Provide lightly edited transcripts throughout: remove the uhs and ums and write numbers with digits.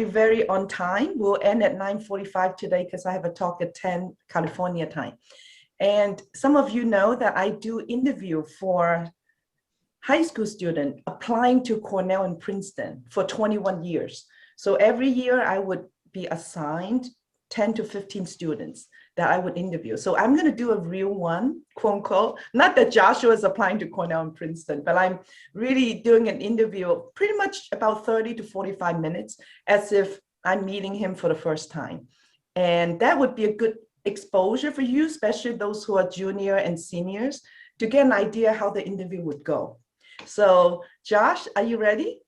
very on time. We'll end at 9:45 today because I have a talk at 10 California time. And some of you know that I do interview for high school student applying to Cornell and Princeton for 21 years. So every year I would be assigned 10 to 15 students that I would interview. So I'm going to do a real one, quote unquote. Not that Joshua is applying to Cornell and Princeton, but I'm really doing an interview pretty much about 30 to 45 minutes as if I'm meeting him for the first time. And that would be a good exposure for you, especially those who are junior and seniors, to get an idea how the interview would go. So Josh, are you ready?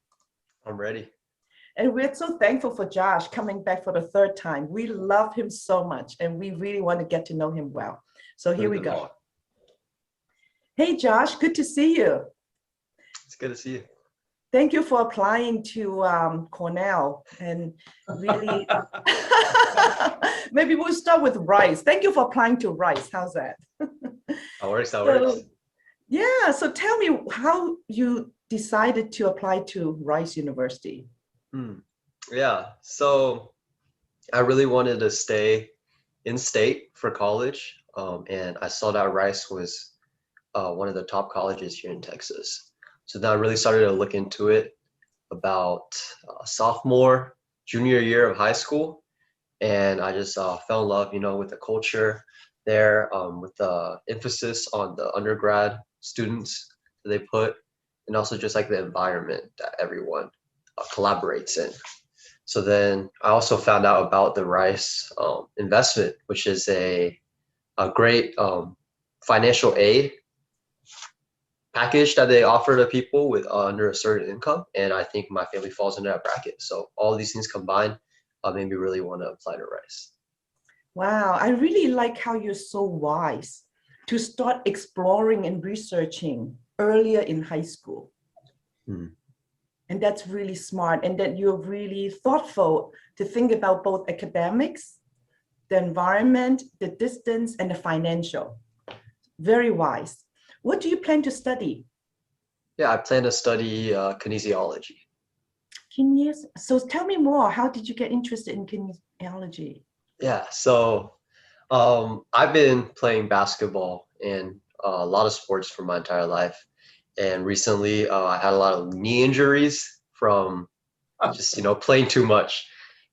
I'm ready. And we're so thankful for Josh coming back for the third time. We love him so much, and we really want to get to know him well. So here we go. Hey, Josh, good to see you. It's good to see you. Thank you for applying to Cornell. And really, maybe we'll start with Rice. Thank you for applying to Rice. How's that? That works, that works. Yeah, so tell me how you decided to apply to Rice University. Yeah, so I really wanted to stay in state for college, and I saw that Rice was one of the top colleges here in Texas. So then I really started to look into it about sophomore, junior year of high school, and I just fell in love, with the culture there, with the emphasis on the undergrad students that they put, and also just like the environment that everyone collaborates in. So then I also found out about the Rice investment, which is a great financial aid package that they offer to people with under a certain income. And I think my family falls into that bracket. So all these things combined made me really want to apply to Rice. Wow, I really like how you're so wise to start exploring and researching earlier in high school. And that's really smart, and that you're really thoughtful to think about both academics, the environment, the distance, and the financial. Very wise. What do you plan to study? Yeah, I plan to study kinesiology. So tell me more. How did you get interested in kinesiology? Yeah, so I've been playing basketball and a lot of sports for my entire life. And recently I had a lot of knee injuries from just, playing too much.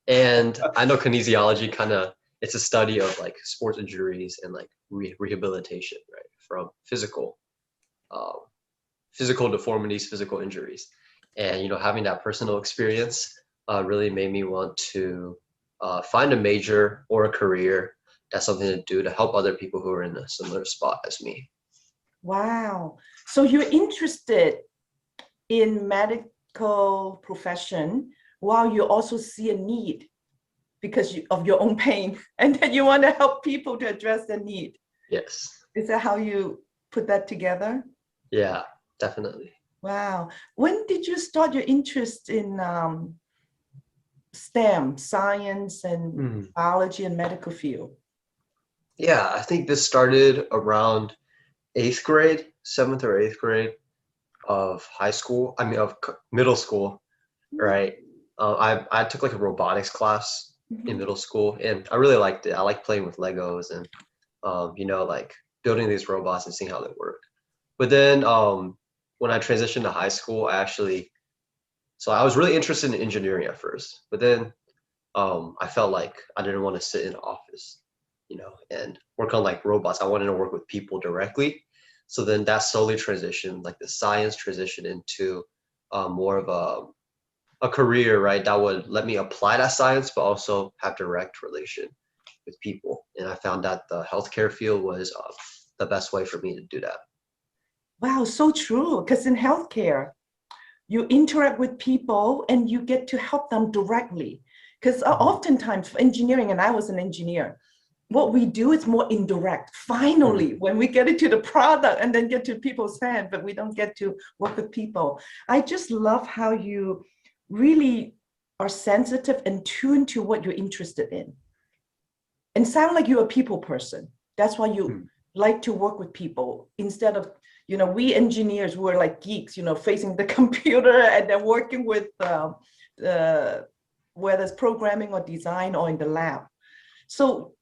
And I know kinesiology it's a study of like sports injuries and like rehabilitation, right? From physical deformities, physical injuries. And, having that personal experience really made me want to find a major or a career that's something to do to help other people who are in a similar spot as me. Wow. So you're interested in medical profession while you also see a need because of your own pain, and then you want to help people to address their need. Yes. Is that how you put that together? Yeah, definitely. Wow. When did you start your interest in STEM, science and biology and medical field? Yeah, I think this started around 8th grade, 7th or 8th grade of high school. Of middle school, right? I took like a robotics class in middle school, and I really liked it. I like playing with Legos and, like building these robots and seeing how they work. But then when I transitioned to high school, I was really interested in engineering at first, but then I felt like I didn't want to sit in an office, and work on like robots. I wanted to work with people directly. So then that slowly transitioned, like the science transitioned into more of a career, right? That would let me apply that science, but also have direct relation with people. And I found that the healthcare field was the best way for me to do that. Wow, so true. Because in healthcare, you interact with people and you get to help them directly. Because oftentimes for engineering, and I was an engineer, what we do is more indirect. Finally, when we get into the product and then get to people's hand, but we don't get to work with people. I just love how you really are sensitive and tuned to what you're interested in. And sound like you're a people person. That's why you like to work with people instead of, we engineers were like geeks, facing the computer and then working with whether it's programming or design or in the lab. So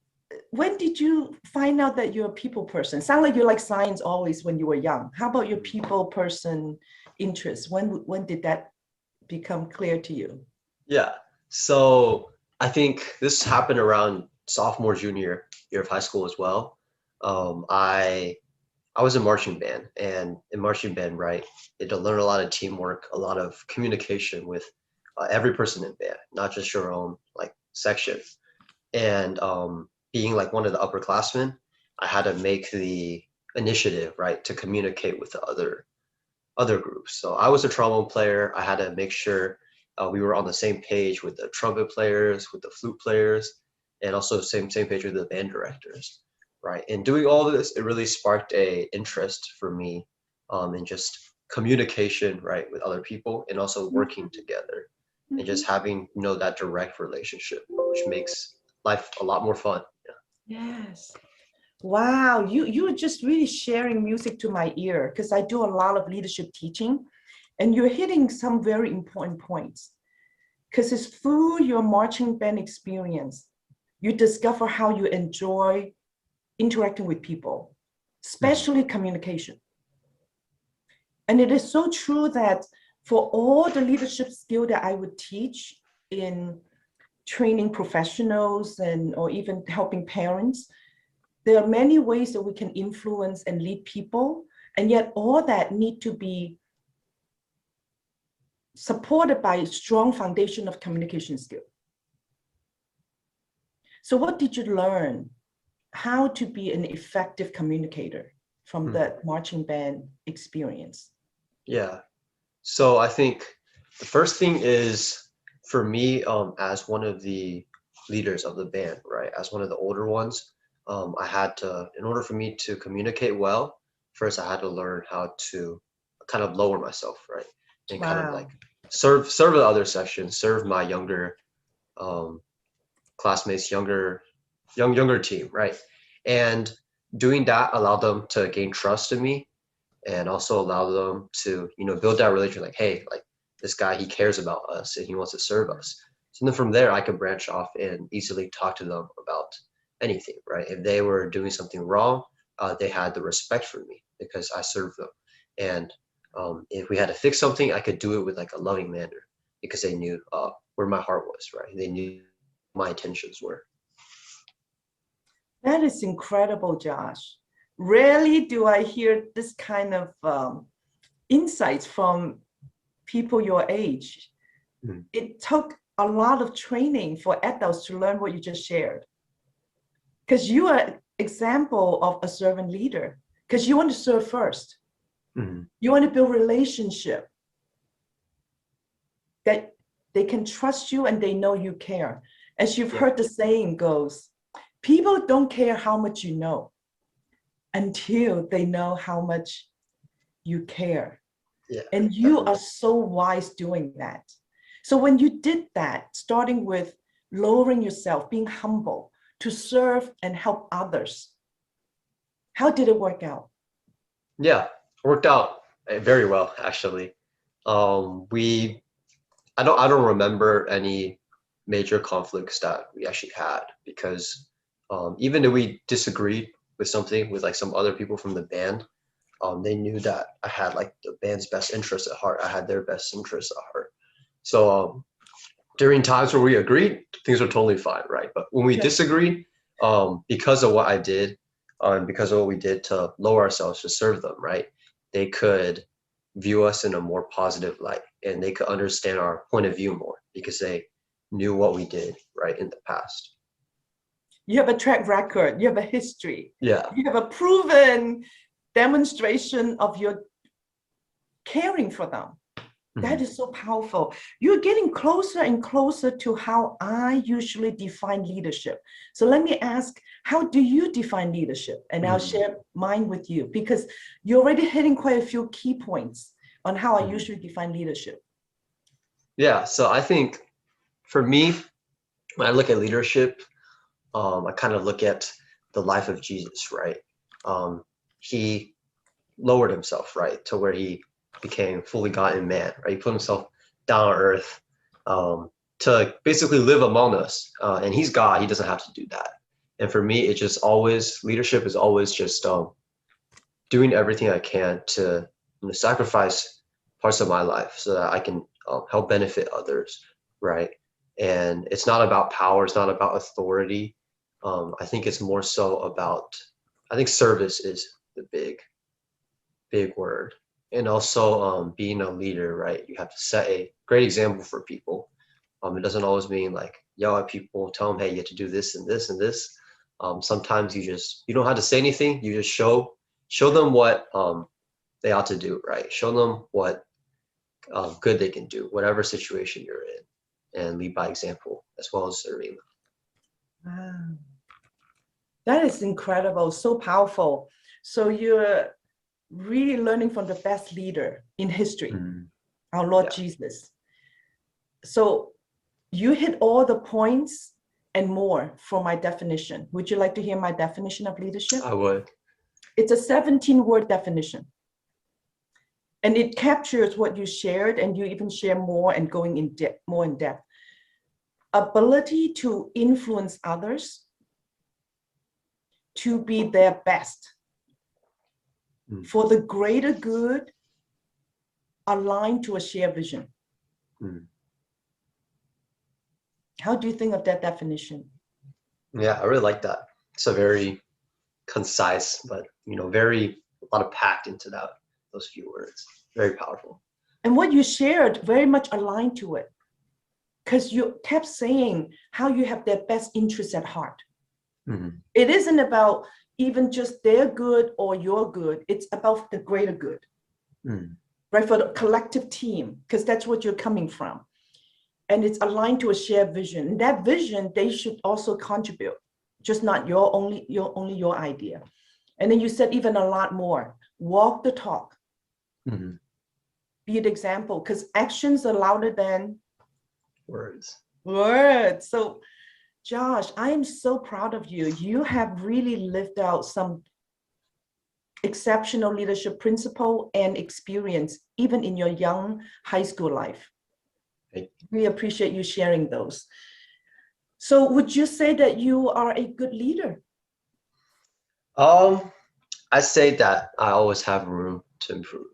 when did you find out that you're a people person? Sound like you like science always when you were young. How about your people person interest? When did that become clear to you? Yeah. So I think this happened around sophomore, junior year of high school as well. I was in marching band, and in marching band, right, you had to learn a lot of teamwork, a lot of communication with every person in band, not just your own like section. And being like one of the upperclassmen, I had to make the initiative, right, to communicate with the other groups. So I was a trombone player. I had to make sure we were on the same page with the trumpet players, with the flute players, and also same page with the band directors, right? And doing all of this, it really sparked a interest for me in just communication, right, with other people, and also working together, and just having that direct relationship, which makes life a lot more fun. Yes. Wow, you are just really sharing music to my ear because I do a lot of leadership teaching, and you're hitting some very important points because it's through your marching band experience you discover how you enjoy interacting with people, especially communication. And it is so true that for all the leadership skill that I would teach in training professionals or even helping parents, there are many ways that we can influence and lead people, and yet all that need to be supported by a strong foundation of communication skill. So what did you learn how to be an effective communicator from that marching band experience? Yeah. So I think the first thing is for me, as one of the leaders of the band, right, as one of the older ones, I had to, in order for me to communicate well, first I had to learn how to kind of lower myself, right, and kind of like Wow. serve the other sections, serve my younger um, classmates, younger team, right, and doing that allowed them to gain trust in me, and also allow them to build that relationship, like, hey, like, this guy, he cares about us and he wants to serve us. So then from there I could branch off and easily talk to them about anything, right? If they were doing something wrong, they had the respect for me because I served them. And if we had to fix something, I could do it with like a loving manner because they knew where my heart was, right? They knew my intentions were. That is incredible, Josh. Rarely do I hear this kind of insights from people your age. Mm. It took a lot of training for adults to learn what you just shared. Because you are an example of a servant leader, because you want to serve first. Mm. You want to build relationship that they can trust you and they know you care. As you've heard the saying goes, people don't care how much you know until they know how much you care. Yeah. And you are so wise doing that. So when you did that, starting with lowering yourself, being humble to serve and help others, how did it work out? Yeah, worked out very well actually. We I don't remember any major conflicts that we actually had because even if we disagreed with something with like some other people from the band, they knew that I had like the band's best interest at heart. I had their best interest at heart. So during times where we agreed, things were totally fine, right? But when we disagreed, because of what I did, and because of what we did to lower ourselves to serve them, right? They could view us in a more positive light, and they could understand our point of view more because they knew what we did right in the past. You have a track record, you have a history, Yeah. you have a proven demonstration of your caring for them. That is so powerful. You're getting closer and closer to how I usually define leadership. So let me ask, how do you define leadership? And I'll share mine with you because you're already hitting quite a few key points on how I usually define leadership. Yeah. So I think for me, when I look at leadership, I kind of look at the life of Jesus, right? He lowered himself, right, to where he became fully God and man, right? He put himself down on earth, to basically live among us. And he's God, he doesn't have to do that. And for me, it just always, leadership is always just doing everything I can to sacrifice parts of my life so that I can help benefit others, right? And it's not about power, it's not about authority. I think it's more so about, I think service is the big word. And also being a leader, right? You have to set a great example for people. It doesn't always mean like yell at people, tell them, hey, you have to do this and this and this. Sometimes you don't have to say anything. You just show them what they ought to do, right? Show them what good they can do, whatever situation you're in, and lead by example as well as serving them. Wow. That is incredible, so powerful. So you're really learning from the best leader in history, our Lord Jesus. So you hit all the points and more for my definition. Would you like to hear my definition of leadership? I would. It's a 17-word definition. And it captures what you shared, and you even share more and going in depth, more in depth. Ability to influence others to be their best for the greater good, aligned to a shared vision. How do you think of that definition? Yeah, I really like that. It's a very concise, but a lot of packed into those few words. Very powerful. And what you shared very much aligned to it, because you kept saying how you have their best interests at heart. It isn't about even just their good or your good. It's about the greater good, right? For the collective team, because that's what you're coming from. And it's aligned to a shared vision. And that vision, they should also contribute, just not only your idea. And then you said even a lot more. Walk the talk. Be an example, because actions are louder than words. So, Josh, I am so proud of you. You have really lived out some exceptional leadership principle and experience, even in your young high school life. We appreciate you sharing those. So would you say that you are a good leader? I say that I always have room to improve.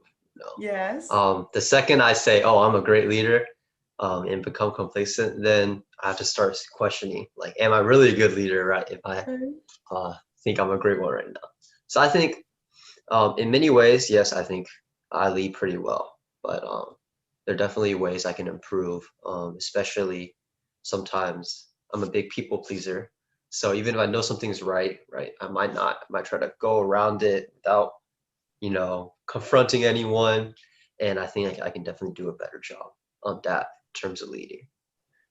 Yes. The second I say, oh, I'm a great leader, and become complacent, then I have to start questioning, like, am I really a good leader, right? If I think I'm a great one right now. So I think in many ways, yes, I think I lead pretty well, but there are definitely ways I can improve, especially sometimes I'm a big people pleaser. So even if I know something's right, I might try to go around it without, confronting anyone. And I think I can definitely do a better job on that in terms of leading.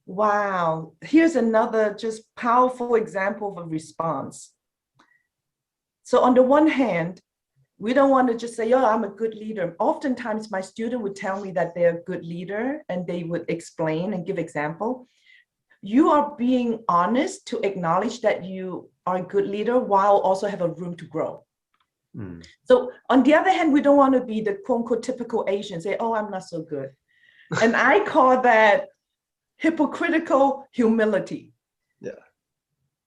Wow. Here's another just powerful example of a response. So on the one hand, we don't want to just say, oh, I'm a good leader. Oftentimes my student would tell me that they're a good leader, and they would explain and give example. You are being honest to acknowledge that you are a good leader while also have a room to grow. So on the other hand, we don't want to be the quote unquote typical Asian, say, oh, I'm not so good. And I call that hypocritical humility.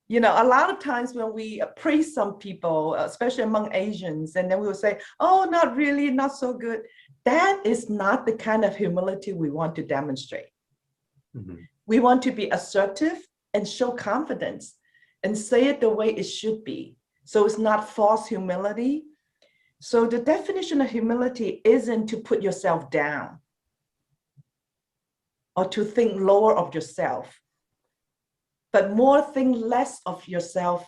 A lot of times when we praise some people, especially among Asians, and then we will say, oh, not really, not so good. That is not the kind of humility we want to demonstrate. We want to be assertive and show confidence and say it the way it should be. So it's not false humility. So the definition of humility isn't to put yourself down or to think lower of yourself, but more think less of yourself,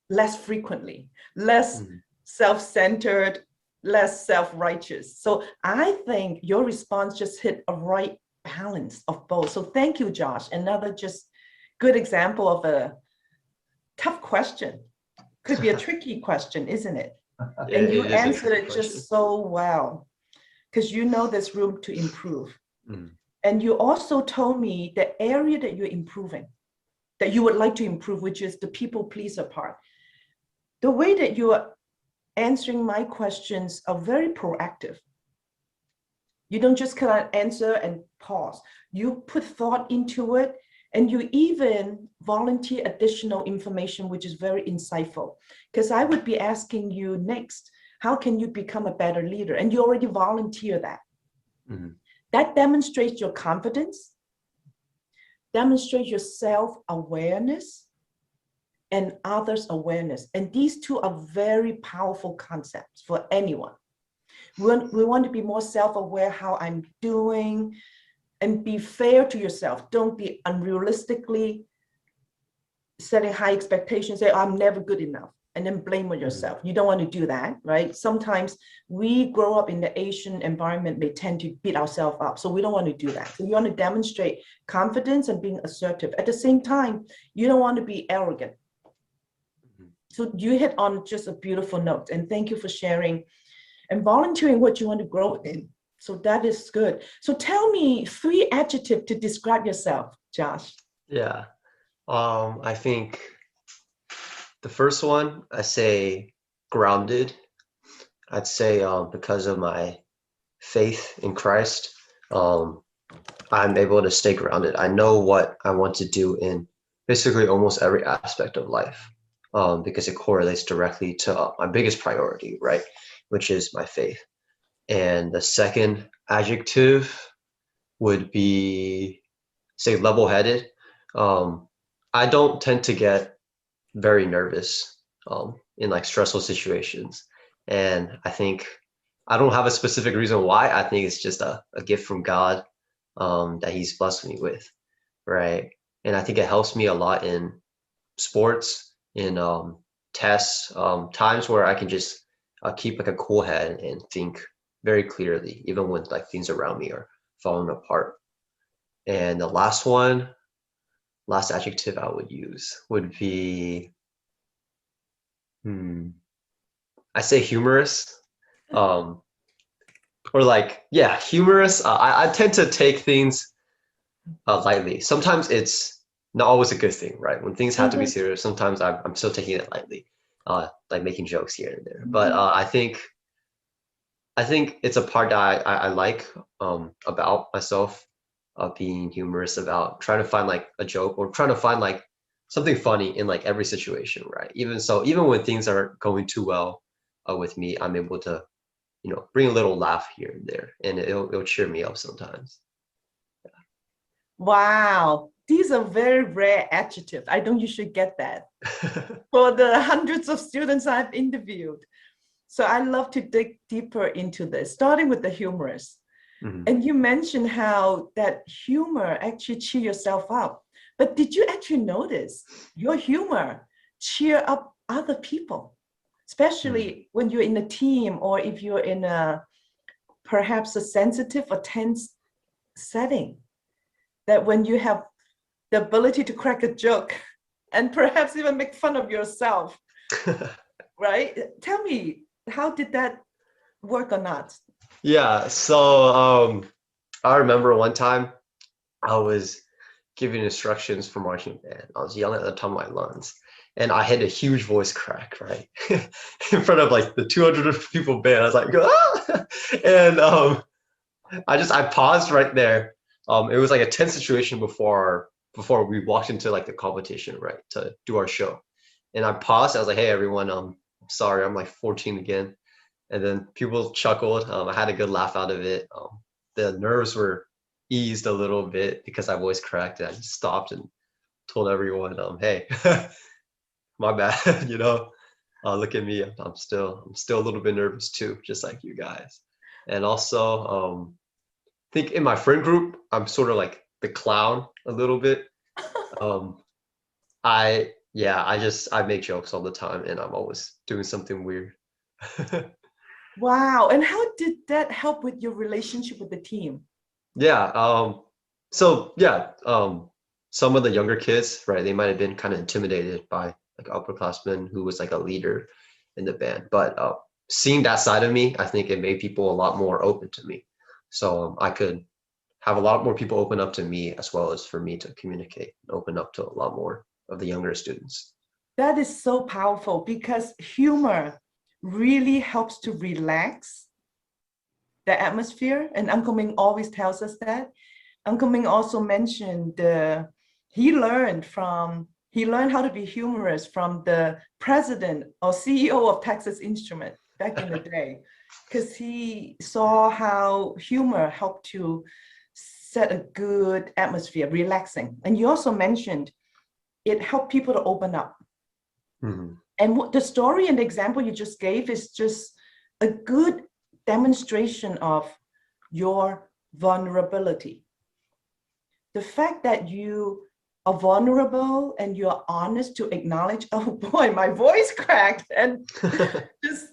less frequently, less self-centered, less self-righteous. So I think your response just hit a right balance of both. So thank you, Josh. Another just good example of a tough question. Could be a tricky question, isn't it? And you answered it just so well, because there's room to improve. And you also told me the area that you're improving, that you would like to improve, which is the people pleaser part. The way that you are answering my questions are very proactive. You don't just kind of answer and pause. You put thought into it, and you even volunteer additional information, which is very insightful. Because I would be asking you next, how can you become a better leader? And you already volunteer that. Mhm. That demonstrates your confidence, demonstrates your self-awareness, and others' awareness. And these two are very powerful concepts for anyone. We want to be more self-aware how I'm doing, and be fair to yourself. Don't be unrealistically setting high expectations, say, I'm never good enough, and then blame on yourself. You don't want to do that, right? Sometimes we grow up in the Asian environment, may tend to beat ourselves up. So we don't want to do that. So you want to demonstrate confidence and being assertive. At the same time, you don't want to be arrogant. So you hit on just a beautiful note. And thank you for sharing and volunteering what you want to grow in. So that is good. So tell me 3 adjectives to describe yourself, Josh. Yeah. I think the first one, I say grounded. I'd say because of my faith in Christ, I'm able to stay grounded. I know what I want to do in basically almost every aspect of life, because it correlates directly to my biggest priority, right? Which is my faith. And the second adjective would be, say, level-headed. I don't tend to get very nervous in like stressful situations. And I think I don't have a specific reason why. I think it's just a gift from God that he's blessed me with, right? And I think it helps me a lot in sports, in tests, times where I can just keep like a cool head and think very clearly, even when like things around me are falling apart. And the last adjective I would use would be, I say humorous, um, or like, yeah, humorous. I tend to take things lightly. Sometimes it's not always a good thing, right? When things have to be serious, sometimes I'm still taking it lightly, like making jokes here and there. But I think it's a part that I like about myself, being humorous, about trying to find like a joke or trying to find like something funny in like every situation, right? Even so, even when things aren't going too well with me, I'm able to, bring a little laugh here and there, and it'll cheer me up sometimes. Wow, these are very rare adjectives. I don't usually get that for the hundreds of students I've interviewed. So I love to dig deeper into this, starting with the humorous. And you mentioned how that humor actually cheer yourself up. But did you actually notice your humor cheer up other people, especially when you're in a team or if you're in a perhaps a sensitive or tense setting? That when you have the ability to crack a joke and perhaps even make fun of yourself, right? Tell me, how did that work or not? Yeah, so I remember one time I was giving instructions for marching band. I was yelling at the top of my lungs, and I had a huge voice crack, right? In front of like the 200 people band. I was like, ah! And I paused right there. It was like a tense situation before we walked into like the competition, right, to do our show. And I paused. I was like, hey everyone, sorry, I'm like 14 again. And then people chuckled. I had a good laugh out of it. The nerves were eased a little bit because I voice cracked, and I just stopped and told everyone, hey, my bad, look at me. I'm still a little bit nervous too, just like you guys. And also, I think in my friend group, I'm sort of like the clown a little bit. I make jokes all the time, and I'm always doing something weird. Wow. And how did that help with your relationship with the team? Yeah. So yeah, some of the younger kids, right, they might have been kind of intimidated by like upperclassmen who was like a leader in the band. But seeing that side of me, I think it made people a lot more open to me. So I could have a lot more people open up to me, as well as for me to communicate and open up to a lot more of the younger students. That is so powerful because humor really helps to relax the atmosphere. And Uncle Ming always tells us that. Uncle Ming also mentioned he learned how to be humorous from the president or CEO of Texas Instrument back in the day, because he saw how humor helped to set a good atmosphere, relaxing. And you also mentioned it helped people to open up. Mm-hmm. And what the story and the example you just gave is just a good demonstration of your vulnerability. The fact that you are vulnerable and you're honest to acknowledge, oh boy, my voice cracked, and just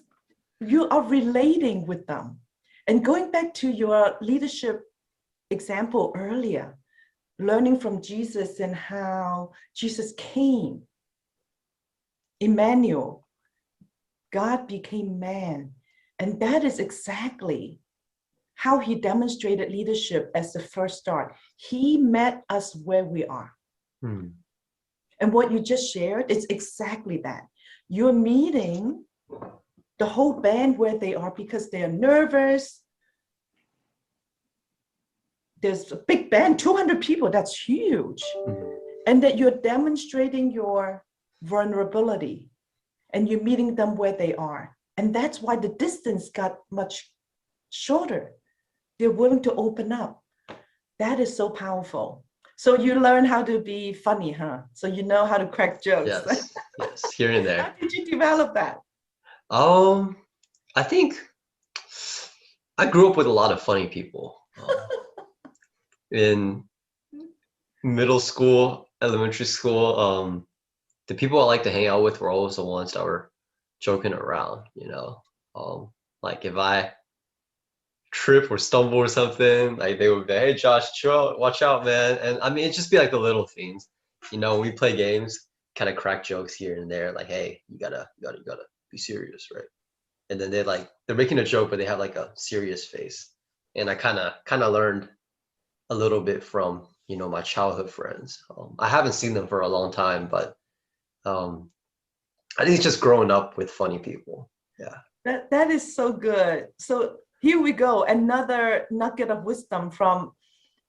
you are relating with them. And going back to your leadership example earlier, learning from Jesus and how Jesus came, Emmanuel, God became man. And that is exactly how he demonstrated leadership as the first start. He met us where we are. Hmm. And what you just shared is exactly that. You're meeting the whole band where they are because they're nervous. There's a big band, 200 people, that's huge. Mm-hmm. And that you're demonstrating your vulnerability and you're meeting them where they are. And that's why the distance got much shorter. They're willing to open up. That is so powerful. So you learn how to be funny, huh? So you know how to crack jokes. Yes, here and there. How did you develop that? I think I grew up with a lot of funny people. In middle school, elementary school, the people I like to hang out with were always the ones that were joking around, you know. Like if I trip or stumble or something, like they would be, hey Josh, chill out, watch out, man. And I mean, it'd just be like the little things, you know. We play games, kind of crack jokes here and there, like, hey, you gotta be serious, right? And then they're making a joke, but they have like a serious face. And I kind of learned a little bit from, you know, my childhood friends. I haven't seen them for a long time, but I think it's just growing up with funny people. Yeah. That is so good. So here we go, another nugget of wisdom from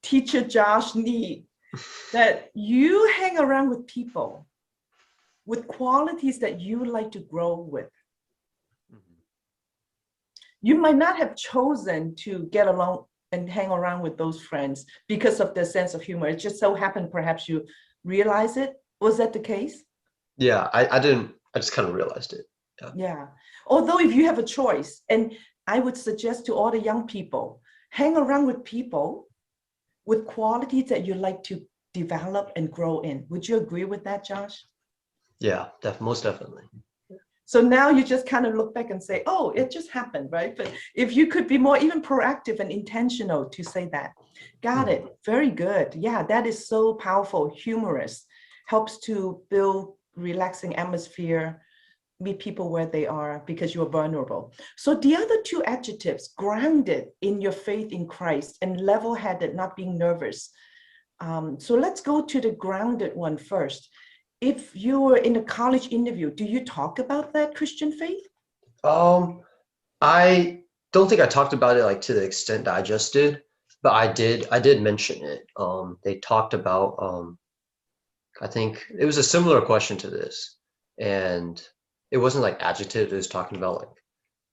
teacher Josh Nee, that you hang around with people with qualities that you like to grow with. Mm-hmm. You might not have chosen to get along and hang around with those friends because of their sense of humor. It just so happened perhaps you realize it. Was that the case? Yeah, I didn't. I just kind of realized it. Yeah. Although if you have a choice, and I would suggest to all the young people, hang around with people with qualities that you like to develop and grow in. Would you agree with that, Josh? Yeah, most definitely. So now you just kind of look back and say, oh, it just happened, right? But if you could be more even proactive and intentional to say that. Got it. Very good. Yeah, that is so powerful. Humorous. Helps to build relaxing atmosphere, meet people where they are because you are vulnerable. So the other two adjectives, grounded in your faith in Christ and level-headed, not being nervous. So let's go to the grounded one first. If you were in a college interview, do you talk about that Christian faith? I don't think I talked about it like to the extent that I just did, but I did mention it. They talked about, I think it was a similar question to this, and it wasn't like adjective. It was talking about like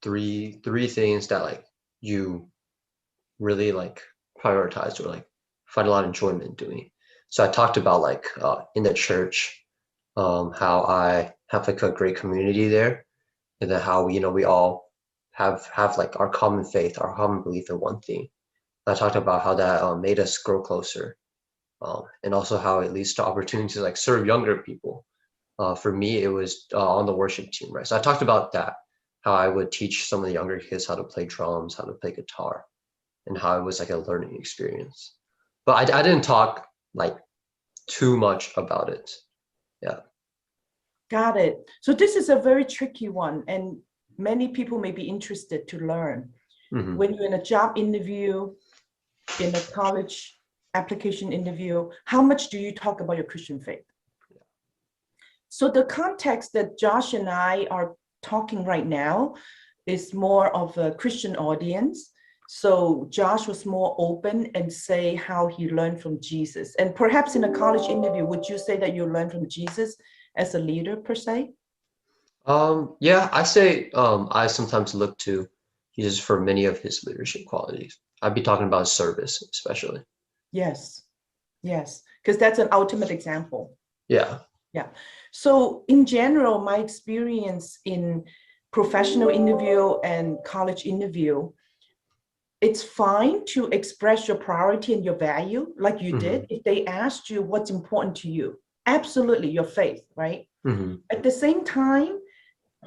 three things that like you really like prioritize or like find a lot of enjoyment doing. So I talked about like in the church, how I have like a great community there, and then how, you know, we all have like our common faith, our common belief in one thing. I talked about how that made us grow closer, and also how it leads to opportunities to like serve younger people. For me, it was on the worship team, right? So I talked about that, how I would teach some of the younger kids how to play drums, how to play guitar, and how it was like a learning experience. But I didn't talk like too much about it. Yeah. Got it. So this is a very tricky one, and many people may be interested to learn. Mm-hmm. When you're in a job interview, in a college application interview, how much do you talk about your Christian faith? So the context that Josh and I are talking right now is more of a Christian audience. So Josh was more open and say how he learned from Jesus. And perhaps in a college interview, would you say that you learned from Jesus as a leader per se? Yeah, I say I sometimes look to Jesus for many of his leadership qualities. I'd be talking about service, especially. Yes, yes, because that's an ultimate example. Yeah. Yeah. So in general, my experience in professional interview and college interview, it's fine to express your priority and your value like you Hmm. did if they asked you what's important to you. Absolutely, your faith, right? Hmm. At the same time,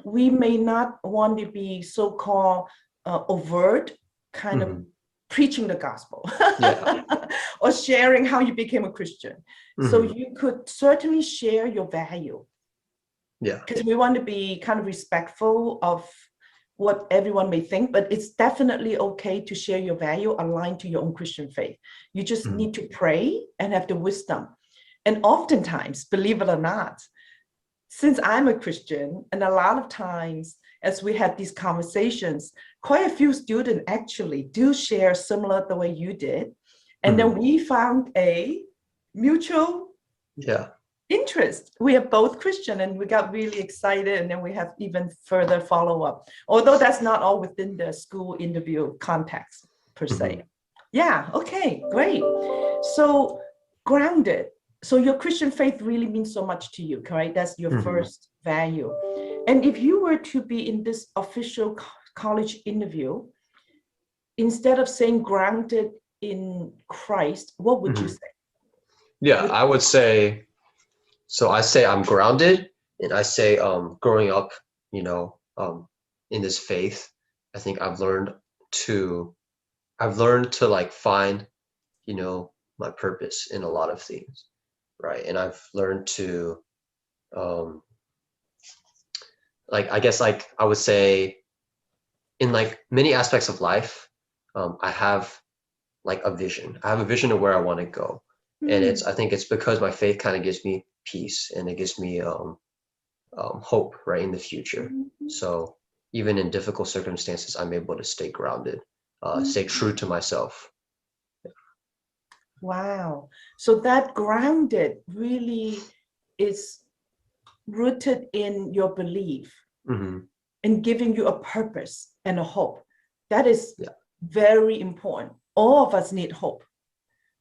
we may not want to be so-called overt, kind of Hmm. preaching the gospel Yeah. or sharing how you became a Christian. So Hmm. you could certainly share your value Yeah. because we want to be kind of respectful of what everyone may think, but it's definitely okay to share your value aligned to your own Christian faith. You just Hmm. need to pray and have the wisdom. And oftentimes, believe it or not, since I'm a Christian, and a lot of times as we have these conversations, quite a few students actually do share similar the way you did. And then Hmm. we found a mutual Yeah. interest. We are both Christian and we got really excited. And then we have even further follow up, although that's not all within the school interview context per Hmm. se. Yeah, okay, great. So grounded. So your Christian faith really means so much to you, correct? That's your Hmm. first value. And if you were to be in this official college interview, instead of saying grounded in Christ, what would you Hmm. say? Yeah, Would, I would say so. I say I'm grounded, and I say growing up, you know, in this faith, I think to I've learned to like find, you know, my purpose in a lot of things, right? And I've learned to um like I guess like I would say in like many aspects of life, I have like a vision. I have a vision of where I want to go. And hmm, I think it's because my faith kind of gives me peace and it gives me hope right in the future. hmm, So even in difficult circumstances, I'm able to stay grounded, stay true hmm. to myself. Wow. So that grounded really is rooted in your belief Hmm. and giving you a purpose and a hope. That is Yeah. very important. All of us need hope.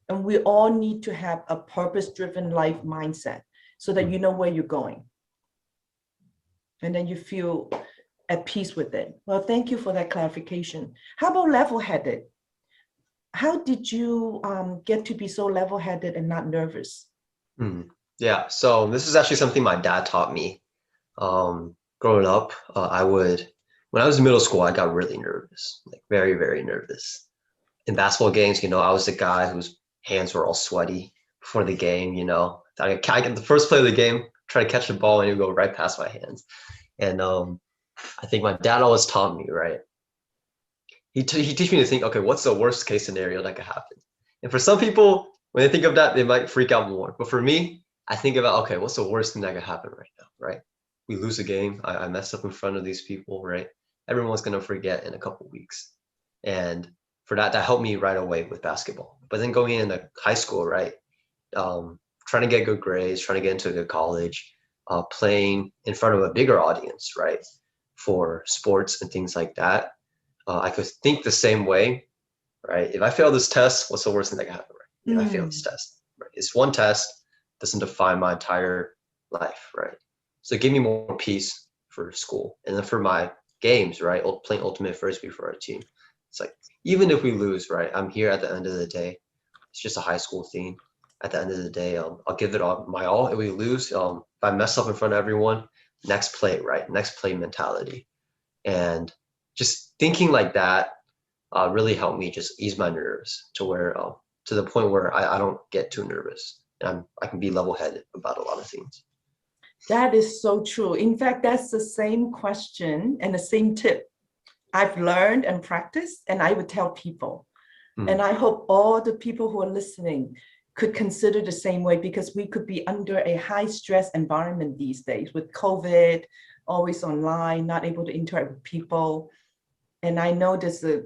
And we all need to have a purpose-driven life mindset so that you Mhm. know where you're going. And then you feel at peace with it. Well, thank you for that clarification. How about level-headed? How did you get to be so level-headed and not nervous? Mhm. Yeah. So this is actually something my dad taught me. Growing up, when I was in middle school, I got really nervous, like very, very nervous. In basketball games, you know, I was the guy whose hands were all sweaty before the game, you know. I get the first play of the game, try to catch the ball, and it would go right past my hands. And I think my dad always taught me, right? He teach me to think, okay, what's the worst case scenario that could happen? And for some people, when they think of that, they might freak out more. But for me, I think about, okay, what's the worst thing that could happen right now, right? We lose a game. I mess up in front of these people, right? Everyone's gonna forget in a couple weeks. And for that helped me right away with basketball. But then going into high school, right? Trying to get good grades, trying to get into a good college, playing in front of a bigger audience, right? For sports and things like that. I could think the same way, right? If I fail this test, what's the worst thing that can happen, right? If I fail this Mm, test, right? It's one test, doesn't define my entire life, right? So give me more peace for school. And then for my games, right? Playing ultimate frisbee for our team. It's like, even if we lose, right? I'm here at the end of the day. It's just a high school thing. At the end of the day, I'll give it all my all. If we lose, if I mess up in front of everyone, next play, right? Next play mentality. And just thinking like that really helped me just ease my nerves to where to the point where I don't get too nervous and I can be level-headed about a lot of things. that is so true. In fact, that's the same question and the same tip I've learned and practiced, and I would tell people. And Mm, I hope all the people who are listening could consider the same way because we could be under a high stress environment these days with COVID, always online, not able to interact with people. And I know there's a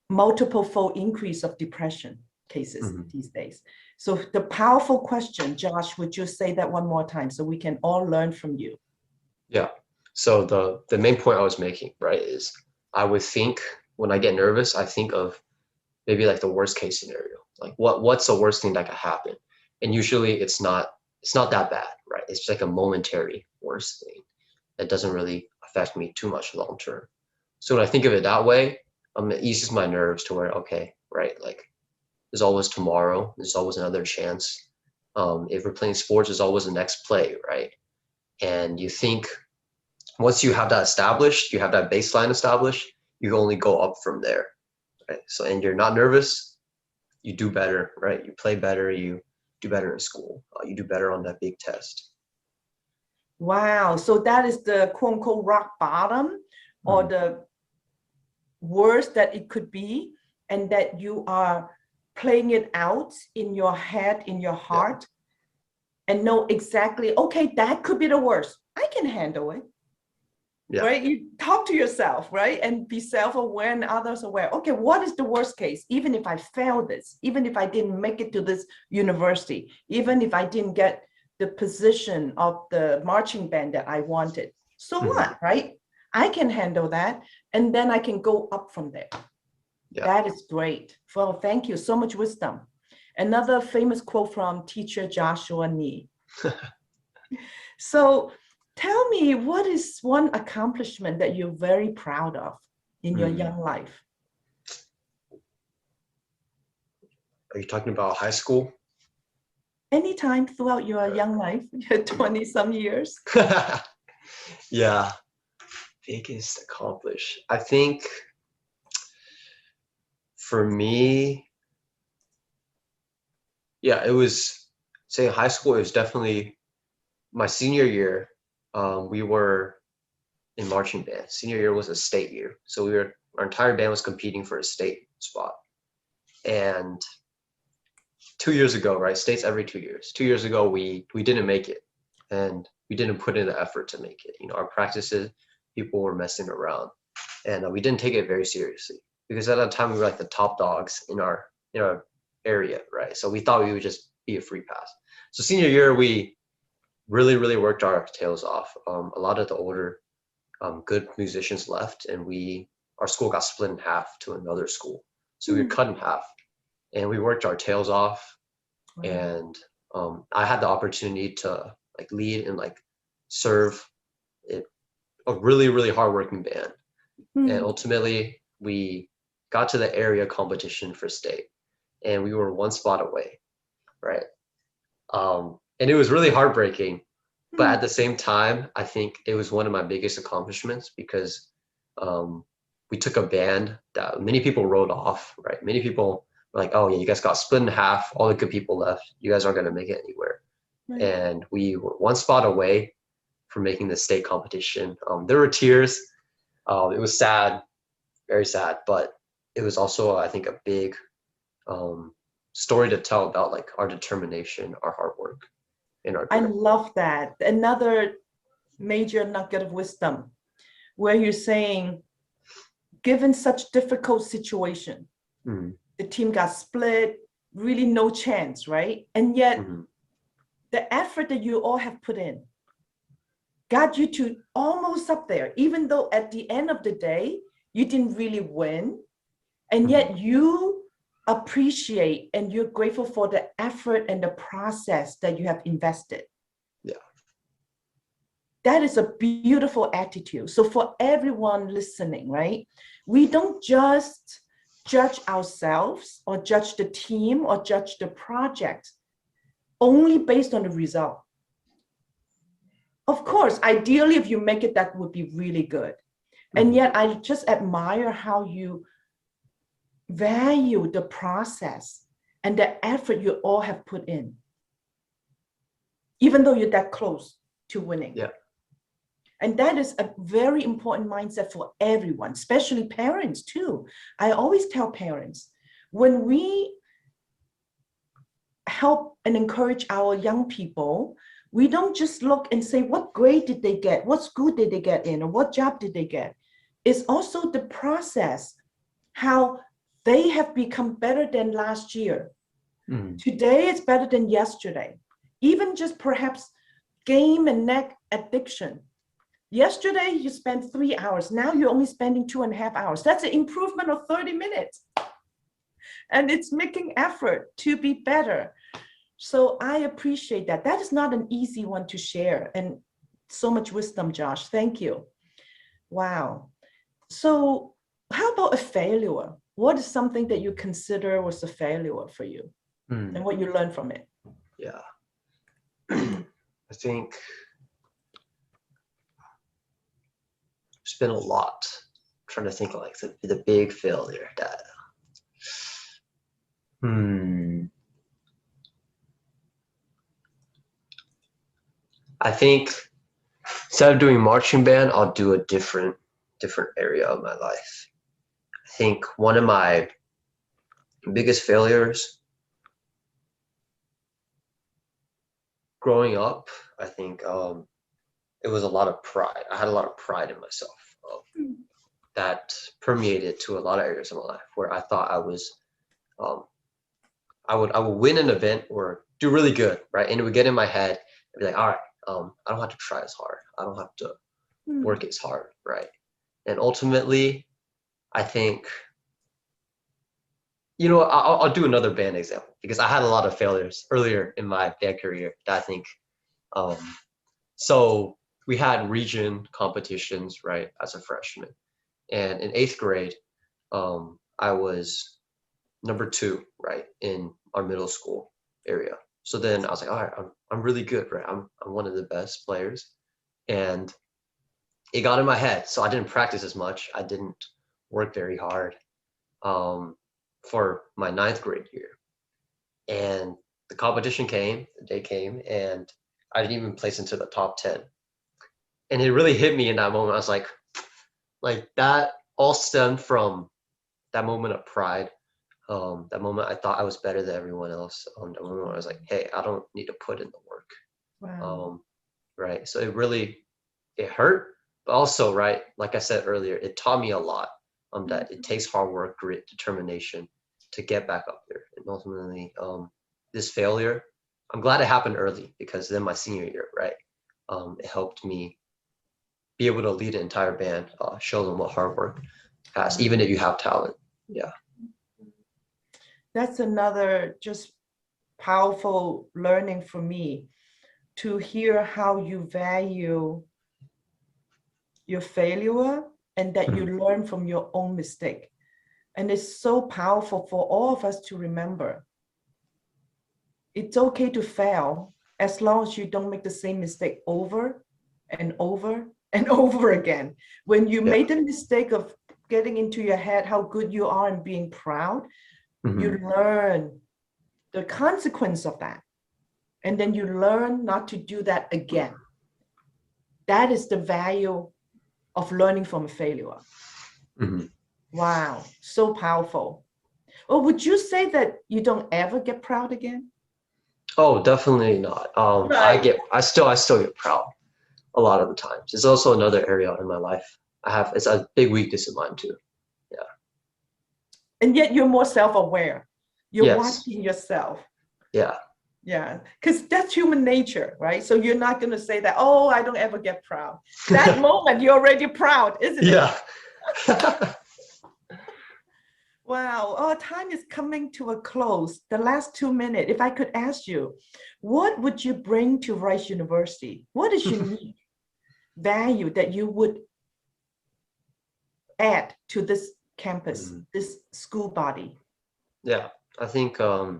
multiple fold increase of depression cases these days. So the powerful question, Josh, would you say that one more time so we can all learn from you? Yeah. So the main point I was making, right, is I would think when I get nervous, I think of maybe like the worst case scenario. Like what's the worst thing that could happen? And usually it's not that bad, right? It's just like a momentary worst thing that doesn't really affect me too much long term. So when I think of it that way, it eases my nerves to where, okay, right, like there's always tomorrow, there's always another chance. If we're playing sports, there's always the next play, right? And you think once you have that established, you have that baseline established, you only go up from there, right? So, and you're not nervous, you do better, right? You play better, you do better in school, you do better on that big test. Wow. So that is the quote unquote rock bottom or the worst that it could be, and that you are playing it out in your head, in your heart, and know exactly, okay, that could be the worst. I can handle it. Yeah. Right? You talk to yourself, right? And be self-aware and others aware. Okay, what is the worst case? Even if I fail this, even if I didn't make it to this university, even if I didn't get the position of the marching band that I wanted, so what, right? I can handle that. And then I can go up from there. Yeah. That is great. Well, thank you. So much wisdom. Another famous quote from teacher Joshua Nee. So tell me, what is one accomplishment that you're very proud of in your young life? Are you talking about high school? Anytime throughout your young life, your 20 some years. Yeah. Biggest accomplish. I think for me, yeah, it was, say high school, it was definitely my senior year. We were in marching band. Senior year was a state year. So our entire band was competing for a state spot. And 2 years ago, right? States every 2 years. 2 years ago, we didn't make it, and we didn't put in the effort to make it. You know, our practices, people were messing around, and we didn't take it very seriously because at that time we were like the top dogs in our area, right? So we thought we would just be a free pass. So senior year, we really worked our tails off. A lot of the older good musicians left, and our school got split in half to another school. So we were cut in half, and we worked our tails off. And I had the opportunity to like lead and like serve a really hardworking band. And ultimately we got to the area competition for state, and we were one spot away, right? And it was really heartbreaking, but at the same time, I think it was one of my biggest accomplishments because we took a band that many people wrote off, right? Many people were like, oh yeah, you guys got split in half, all the good people left, you guys aren't going to make it anywhere. Right. And we were one spot away from making the state competition. There were tears. It was sad, very sad, but it was also, I think, a big story to tell about like our determination, our hard work. I love that. Another major nugget of wisdom where you're saying, given such difficult situation, the team got split, really no chance, right? And yet the effort that you all have put in got you to almost up there, even though at the end of the day, you didn't really win. And yet you appreciate and you're grateful for the effort and the process that you have invested. Yeah. That is a beautiful attitude. So for everyone listening, right, we don't just judge ourselves or judge the team or judge the project only based on the result. Of course, ideally, if you make it, that would be really good. And yet I just admire how you value the process and the effort you all have put in, even though you're that close to winning. Yeah. And that is a very important mindset for everyone, especially parents too. I always tell parents, when we help and encourage our young people, we don't just look and say, what grade did they get? What school did they get in? Or what job did they get? It's also the process, how they have become better than last year. Mm. Today is better than yesterday. Even just perhaps game and neck addiction. Yesterday you spent 3 hours. Now you're only spending 2.5 hours. That's an improvement of 30 minutes. And it's making effort to be better. So I appreciate that. That is not an easy one to share. And so much wisdom, Josh. Thank you. Wow. So how about a failure? What is something that you consider was a failure for you and what you learned from it? Yeah. I think there's been a lot. I'm trying to think like the big failure that I think instead of doing marching band, I'll do a different area of my life. I think one of my biggest failures growing up, I think it was a lot of pride. I had a lot of pride in myself that permeated to a lot of areas of my life where I thought I was, I would win an event or do really good, right? And it would get in my head and be like, all right, I don't have to try as hard. I don't have to work as hard, right? And ultimately, I think, you know, I'll do another band example because I had a lot of failures earlier in my band career that I think, so we had region competitions, right, as a freshman. And in 8th grade, I was number 2, right, in our middle school area. So then I was like, all right, I'm really good, right? I'm one of the best players. And it got in my head. So I didn't practice as much. I didn't work very hard for my 9th grade year. And the competition came, the day came, and I didn't even place into the top 10. And it really hit me in that moment. I was like that all stemmed from that moment of pride. That moment I thought I was better than everyone else. That moment where I was like, hey, I don't need to put in the work. Wow. Right. So it hurt, but also, right, like I said earlier, it taught me a lot that it takes hard work, grit, determination to get back up there. And ultimately, this failure, I'm glad it happened early because then my senior year, right, it helped me be able to lead an entire band, show them what hard work has, even if you have talent. Yeah. That's another just powerful learning for me, to hear how you value your failure and that you learn from your own mistake. And it's so powerful for all of us to remember. It's okay to fail as long as you don't make the same mistake over and over and over again. When you made the mistake of getting into your head how good you are and being proud, you learn the consequence of that. And then you learn not to do that again. That is the value of learning from a failure. Wow, so powerful. Well, would you say that you don't ever get proud again? Oh, definitely not. Right. I still get proud a lot of the times. It's also another area in my life it's a big weakness of mine too. Yeah. And yet you're more self-aware. You're Yes. watching yourself. Yeah. Yeah, because that's human nature, right? So you're not going to say that, oh, I don't ever get proud. That moment, you're already proud, isn't it? Yeah. Wow, our time is coming to a close. The last 2 minutes, if I could ask you, what would you bring to Rice University? What is unique value that you would add to this campus, this school body? Yeah, I think, I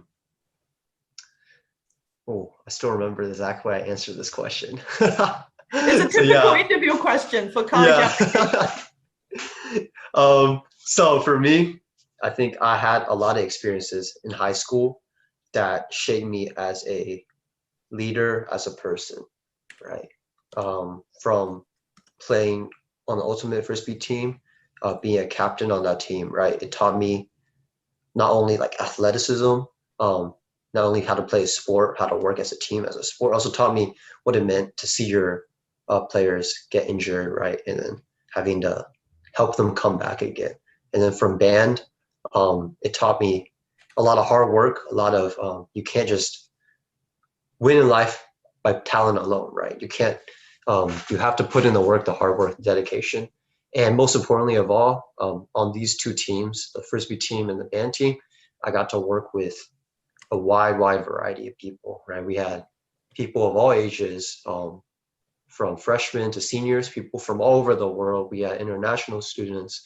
still remember the exact way I answered this question. It's a So typical yeah, interview question for college application. So for me, I think I had a lot of experiences in high school that shaped me as a leader, as a person, right? From playing on the Ultimate Frisbee team, being a captain on that team, right? It taught me not only like athleticism, not only how to play a sport, how to work as a team, as a sport, also taught me what it meant to see your players get injured, right? And then having to help them come back again. And then from band, It taught me a lot of hard work, a lot of, you can't just win in life by talent alone, right? You can't, you have to put in the work, the hard work, the dedication. And most importantly of all, on these two teams, the Frisbee team and the band team, I got to work with a wide variety of people, right? We had people of all ages, from freshmen to seniors, people from all over the world. We had international students.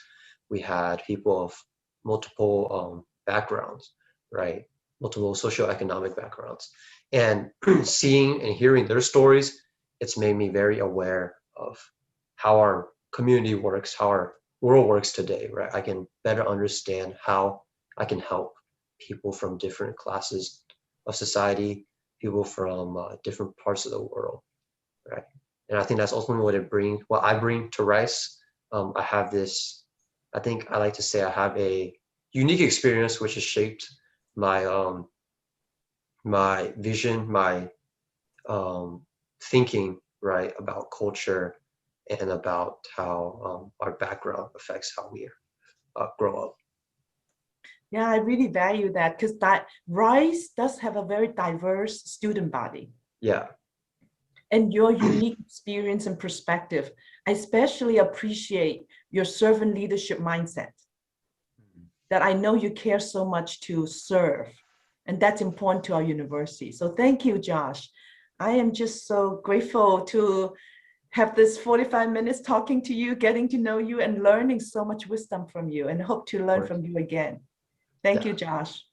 We had people of multiple backgrounds, right? Multiple socioeconomic backgrounds. And seeing and hearing their stories, it's made me very aware of how our community works, how our world works today, right? I can better understand how I can help people from different classes of society, people from different parts of the world, right? And I think that's ultimately what I bring to Rice. I have this, I think I like to say I have a unique experience which has shaped my my vision, my thinking, right, about culture and about how our background affects how we grow up. Yeah, I really value that because that Rice does have a very diverse student body. Yeah. And your unique experience and perspective. I especially appreciate your servant leadership mindset, that I know you care so much to serve, and that's important to our university. So thank you, Josh. I am just so grateful to have this 45 minutes talking to you, getting to know you, and learning so much wisdom from you, and hope to learn from you again. Thank Yeah. you, Josh.